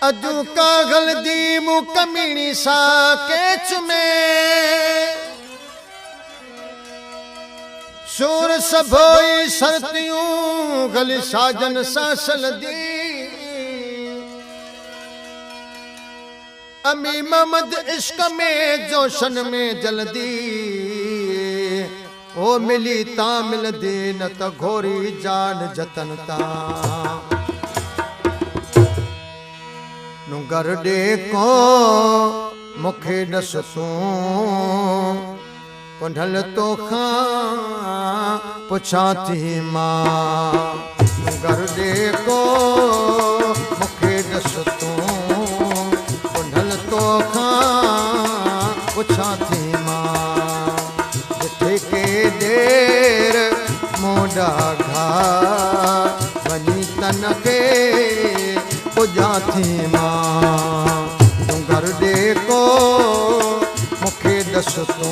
अजू कागल दी मुकमीनी सा केच में शोर सभोई सरतियों गल साजन सासल दी अमी ममद इश्क में जोशन में जल्दी ओ मिली ता मिल दे न त घोरी जान जतन ता नुगर दे को मुखे दस तू पुंढल तो खां पुछा थी मां नुगर दे को मुखे दस तू पुंढल तो खां पुछा थी मां जिथे के देर मोड़ा घा वनी तन के पुजा थी मां नुगर दे को मुखे दस तू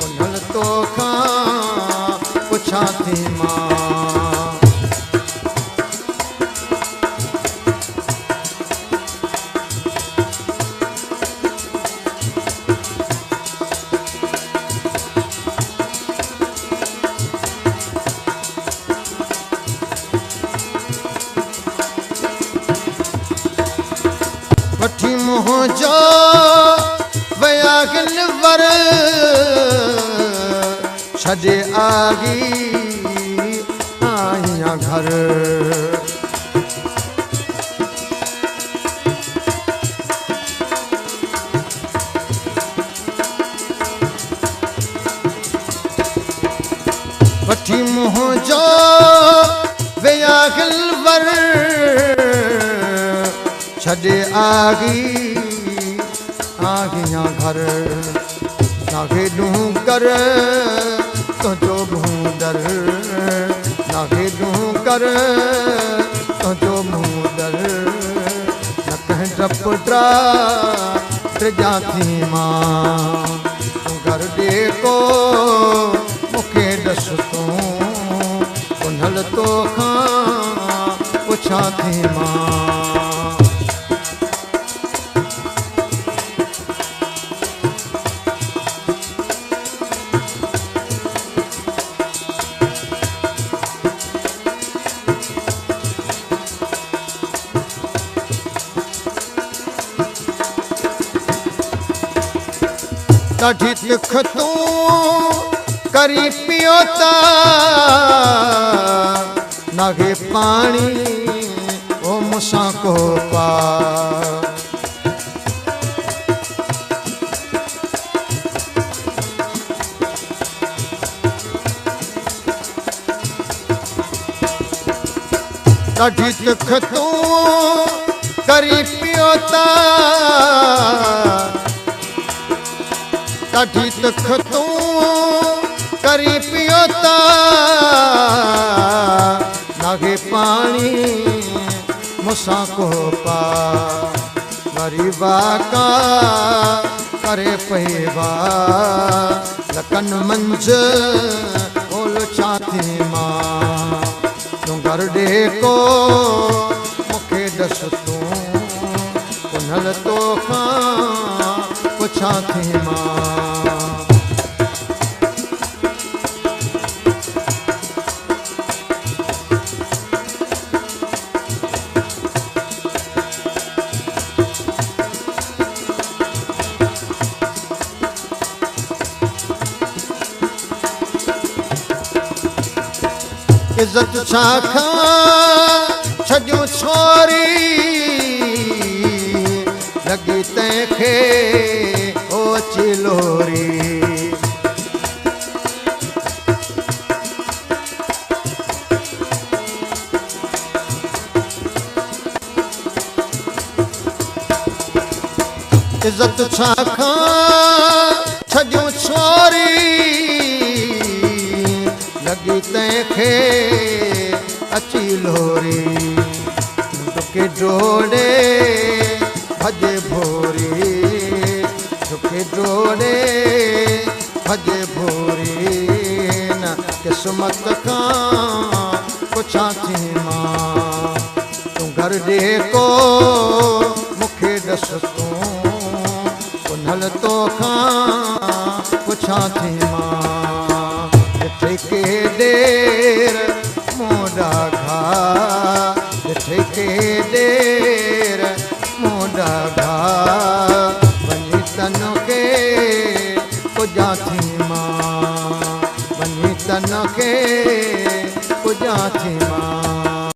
पुंढल तो खां पुछा थी मां वठी मोह जो वया गिलवर छॾे आगी आहियां घर वठी मोह जो वया गिलवर छड़े आगी आगियां घर नागे डूंगर तुझो भूंदर नागे डूंगर तुझो भूंदर न कह डपड़ा जा थी मां घर दे को मुखे दस तू पुंढल तो खां पुछा थी मां ॾाढी तिख तू करी पियो ता नागे पानी ओ मुसां को पा ॾाढी तिख तू करी पियो ता ॾाढी तिख तू करी पियो ता नागे पानी मुसां को पा वरी वाका करे पई वा लकन मंझ बोल छा थी मां नुगर दे को मुखे दस तू पुंढल तो खां पुछा थी मां इज्जत छा खां छॾियो छोरी लगी तंहिंखे ओ चिलोरी इज्जत छा खां छजूं छोरी लगी तंहिंखे अची लोरी दुखे जोड़े भॼे भोरी दुखे जोड़े भॼे भोरी न क़िस्मत खां पुछां थी मां तूं घर जेको मूंखे ॾस तूं उन्हल तोखां पुछां थी मां ॾिठे के ॾेर मूं ॾाघा ॾिठे के